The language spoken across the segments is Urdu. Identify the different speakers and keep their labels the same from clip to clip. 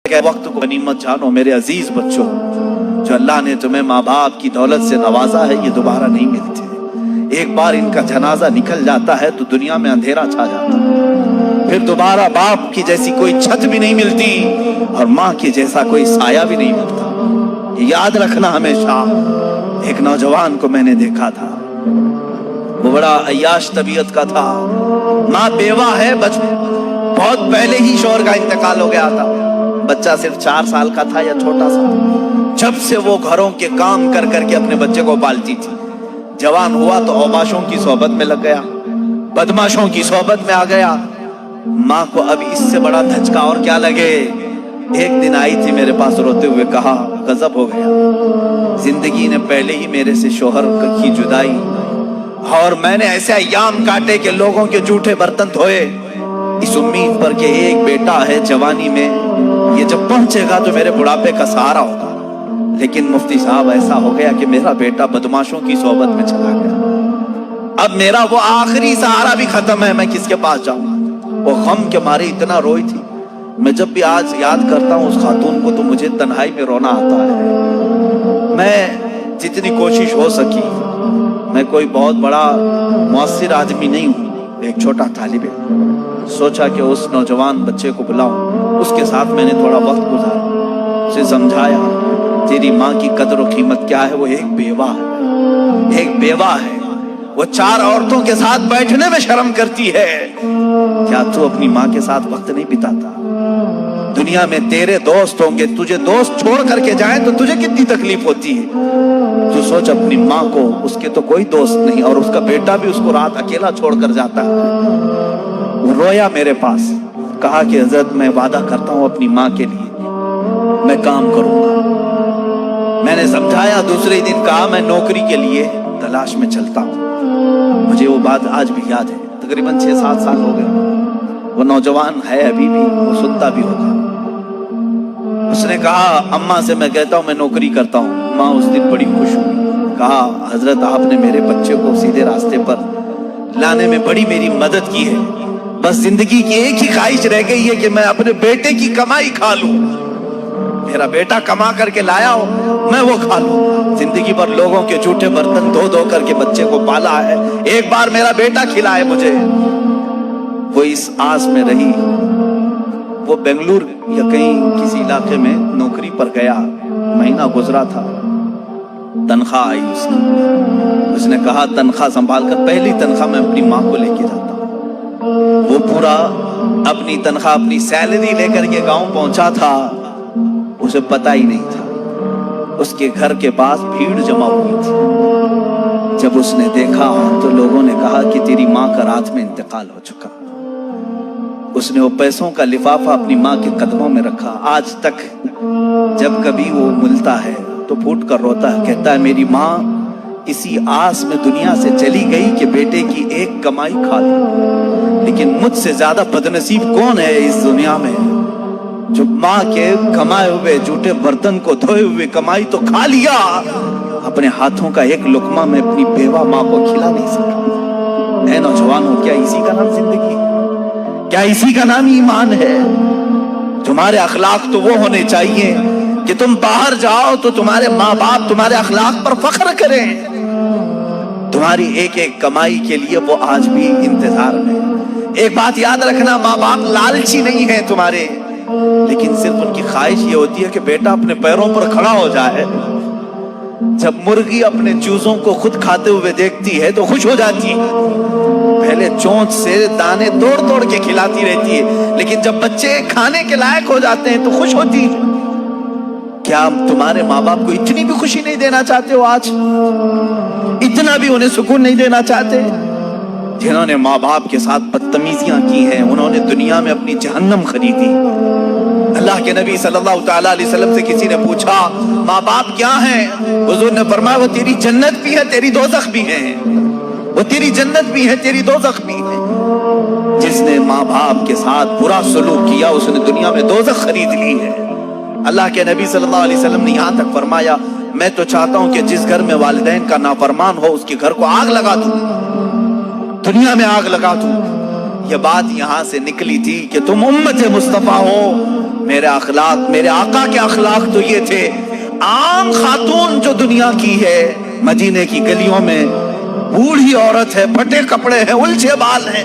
Speaker 1: کہ وقت کو غنیمت جانو میرے عزیز بچوں، جو اللہ نے تمہیں ماں باپ کی دولت سے نوازا ہے یہ دوبارہ نہیں ملتے۔ ایک بار ان کا جنازہ نکل جاتا ہے تو دنیا میں اندھیرا چھا جاتا ہے، پھر دوبارہ باپ کی جیسی کوئی چھت بھی نہیں ملتی اور ماں کی جیسا کوئی سایہ بھی نہیں ملتا۔ یہ یاد رکھنا ہمیشہ۔ ایک نوجوان کو میں نے دیکھا تھا، وہ بڑا عیاش طبیعت کا تھا، ماں بیوہ ہے، بہت پہلے ہی شوہر کا انتقال ہو گیا تھا، بچہ صرف 4 سال کا تھا یا چھوٹا سا۔ جب سے وہ گھروں کے کام کر کر کے اپنے بچے کو پالتی تھی، جوان ہوا تو اوباشوں کی صحبت میں لگ گیا، بدماشوں کی صحبت میں آ گیا۔ ماں کو اب اس سے بڑا دھچکا اور کیا لگے۔ ایک دن آئی تھی میرے پاس روتے ہوئے، کہا غضب ہو گیا، زندگی نے پہلے ہی میرے سے شوہر کی جدائی، اور میں نے ایسے ایام کاٹے کہ لوگوں کے جھوٹے برتن دھوئے اس امید پر کہ ایک بیٹا ہے جوانی میں، یہ جب پہنچے گا تو میرے بڑھاپے کا سہارا ہوگا۔ لیکن مفتی صاحب ایسا ہو گیا کہ میرا بیٹا بدماشوں کی صحبت میں چلا گیا، اب میرا وہ آخری سہارا بھی ختم ہے، میں کس کے پاس جاؤں۔ وہ غم کے مارے اتنا روئی تھی، میں جب بھی آج یاد کرتا ہوں اس خاتون کو تو مجھے تنہائی میں رونا آتا ہے۔ میں جتنی کوشش ہو سکی، میں کوئی بہت بڑا مؤثر آدمی نہیں ہوں، ایک چھوٹا طالب علم، سوچا کہ اس نوجوان بچے کو بلاؤں، اس کے ساتھ میں نے تھوڑا وقت گزارا، اسے سمجھایا تیری ماں کی قدر و قیمت کیا ہے، وہ ایک بیوہ ہے، ایک بیوہ ہے، وہ 4 عورتوں کے ساتھ بیٹھنے میں شرم کرتی ہے، کیا تو اپنی ماں کے ساتھ وقت نہیں بتاتا؟ دنیا میں تیرے دوست ہوں گے، تجھے دوست چھوڑ کر کے جائیں تو تجھے کتنی تکلیف ہوتی ہے۔ تو سوچ اپنی ماں کو، اس کے تو کوئی دوست نہیں، اور اس کا بیٹا بھی اس کو رات اکیلا چھوڑ کر جاتا ہے۔ وہ رویا میرے پاس، کہا کہ حضرت میں وعدہ کرتا ہوں اپنی ماں کے لیے میں کام کروں گا۔ میں نے سمجھایا، دوسرے دن کہا میں نوکری کے لیے تلاش میں چلتا ہوں۔ مجھے وہ بات آج بھی یاد ہے، تقریباً 6-7 سال ہو گئے۔ وہ نوجوان ہے ابھی بھی، وہ سنتا بھی ہوگا۔ اس نے کہا اماں سے میں کہتا ہوں میں نوکری کرتا ہوں۔ ماں اس دن بڑی خوش ہوئی، کہا حضرت آپ نے میرے بچے کو سیدھے راستے پر لانے میں بڑی میری مدد کی ہے، بس زندگی کی ایک ہی خواہش رہ گئی ہے کہ میں اپنے بیٹے کی کمائی کھا لوں، میرا بیٹا کما کر کے لایا ہو میں وہ کھا لوں۔ زندگی بھر لوگوں کے جھوٹے برتن دھو دھو کر کے بچے کو پالا ہے، ایک بار میرا بیٹا کھلائے مجھے۔ وہ اس آس میں رہی، وہ بنگلور یا کہیں کسی علاقے میں نوکری پر گیا، مہینہ گزرا تھا، تنخواہ آئی اس کی، اس نے کہا تنخواہ سنبھال کر، پہلی تنخواہ میں اپنی ماں کو لے کے جاتا ہوں۔ وہ پورا اپنی تنخواہ، اپنی سیلری لے کر کے گاؤں پہنچا تھا، اسے پتہ ہی نہیں تھا اس کے گھر کے پاس بھیڑ جمع ہوئی تھی۔ جب اس نے دیکھا تو لوگوں نے کہا کہ تیری ماں کا رات میں انتقال ہو چکا۔ اس نے وہ پیسوں کا لفافہ اپنی ماں کے قدموں میں رکھا، آج تک جب کبھی وہ ملتا ہے تو پھوٹ کر روتا ہے، کہتا ہے میری ماں اسی آس میں دنیا سے چلی گئی کہ بیٹے کی ایک کمائی کھا لوں، لیکن مجھ سے زیادہ بدنصیب کون ہے اس دنیا میں جو ماں کے کمائے ہوئے جھوٹے برتن کو دھوئے ہوئے کمائی تو کھا لیا، اپنے ہاتھوں کا ایک لقمہ میں اپنی بیوہ ماں کو کھلا نہیں سکا۔ اے نوجوانوں، کیا اسی کا نام زندگی ہے؟ کیا اسی کا نام ایمان ہے؟ تمہارے اخلاق تو وہ ہونے چاہیے کہ تم باہر جاؤ تو تمہارے ماں باپ تمہارے اخلاق پر فخر کریں، تمہاری ایک ایک کمائی کے لیے وہ آج بھی انتظار میں۔ ایک بات یاد رکھنا، ماں باپ لالچی نہیں ہیں تمہارے، لیکن صرف ان کی خواہش یہ ہوتی ہے کہ بیٹا اپنے پیروں پر کھڑا ہو جائے۔ جب مرغی اپنے چوزوں کو خود کھاتے ہوئے دیکھتی ہے تو خوش ہو جاتی ہے، پہلے چونچ سے دانے توڑ توڑ کے کھلاتی رہتی ہے، لیکن جب بچے کھانے کے لائق ہو جاتے ہیں تو خوش ہوتی ہے۔ کیا تمہارے ماں باپ کو اتنی بھی خوشی نہیں دینا چاہتے ہو؟ آج اتنا بھی انہیں سکون نہیں دینا چاہتے؟ جنہوں نے ماں باپ کے ساتھ بدتمیزیاں کی ہیں انہوں نے دنیا میں اپنی جہنم خریدی۔ اللہ کے نبی صلی اللہ تعالیٰ علیہ وسلم سے کسی نے پوچھا ماں باپ کیا ہیں؟ حضور نے فرمایا وہ تیری جنت بھی ہے تیری دوزخ بھی ہے، وہ تیری جنت بھی ہے تیری دوزخ بھی ہے۔ جس نے ماں باپ کے ساتھ برا سلوک کیا اس نے دنیا میں دوزخ خرید لی ہے۔ اللہ کے نبی صلی اللہ علیہ وسلم نے یہاں تک فرمایا میں تو چاہتا ہوں کہ جس گھر میں والدین کا نافرمان ہو اس کے گھر کو آگ لگا دوں، دنیا میں آگ لگا دوں۔ یہ بات یہاں سے نکلی تھی کہ تم امت مصطفیٰ ہو. میرے اخلاق، میرے آقا کے اخلاق تو یہ تھے. عام خاتون جو دنیا کی ہے، مدینے کی گلیوں میں بوڑھی عورت ہے، پھٹے کپڑے ہیں، الجھے بال ہیں،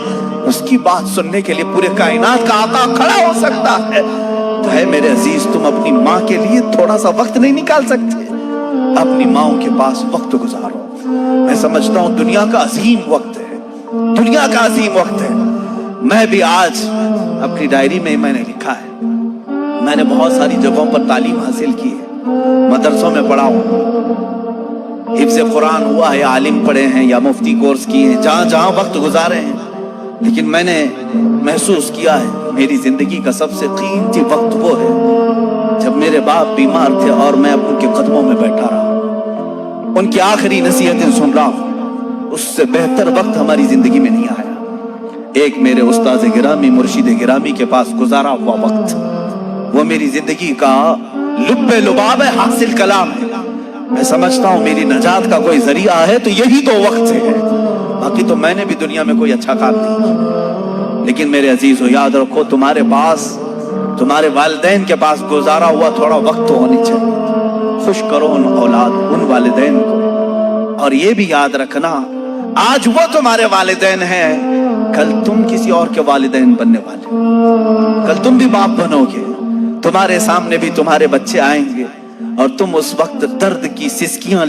Speaker 1: اس کی بات سننے کے لیے پورے کائنات کا آقا کھڑا ہو سکتا ہے. تو ہے میرے عزیز، تم اپنی ماں کے لیے تھوڑا سا وقت نہیں نکال سکتے؟ اپنی ماؤں کے پاس وقت گزارو. میں سمجھتا ہوں دنیا کا عظیم وقت ہے، دنیا کا عظیم وقت ہے. میں بھی آج اپنی ڈائری میں نے لکھا ہے، میں نے بہت ساری جگہوں پر تعلیم حاصل کی ہے، مدرسوں میں پڑھا ہوں، حفظ قرآن ہوا ہے، عالم پڑھے ہیں یا مفتی کورس کیے ہیں، جہاں جہاں وقت گزارے ہیں. لیکن میں نے محسوس کیا ہے میری زندگی کا سب سے قیمتی وقت وہ ہے جب میرے باپ بیمار تھے اور میں ان کے قدموں میں بیٹھا رہا، ان کی آخری نصیحتیں سن رہا ہوں. اس سے بہتر وقت ہماری زندگی میں نہیں آیا. ایک میرے استاد گرامی، مرشد گرامی کے پاس گزارا ہوا وقت، وہ میری زندگی کا لب لباب ہے، حاصل کلام ہے. میں سمجھتا ہوں میری نجات کا کوئی ذریعہ ہے تو یہی تو وقت ہے. باقی تو میں نے بھی دنیا میں کوئی اچھا کام نہیں کیا. لیکن میرے عزیزو یاد رکھو، تمہارے پاس، تمہارے والدین کے پاس گزارا ہوا تھوڑا وقت تو ہونی چاہیے. خوش کرو ان اولاد، ان والدین کو. اور یہ بھی یاد رکھنا، آج وہ تمہارے والدین ہیں، کل تم کسی اور کے والدین بننے والے. کل تم بھی باپ بنو گے، تمہارے سامنے بھی تمہارے بچے آئیں گے، اور تم اس وقت درد کی سسکیاں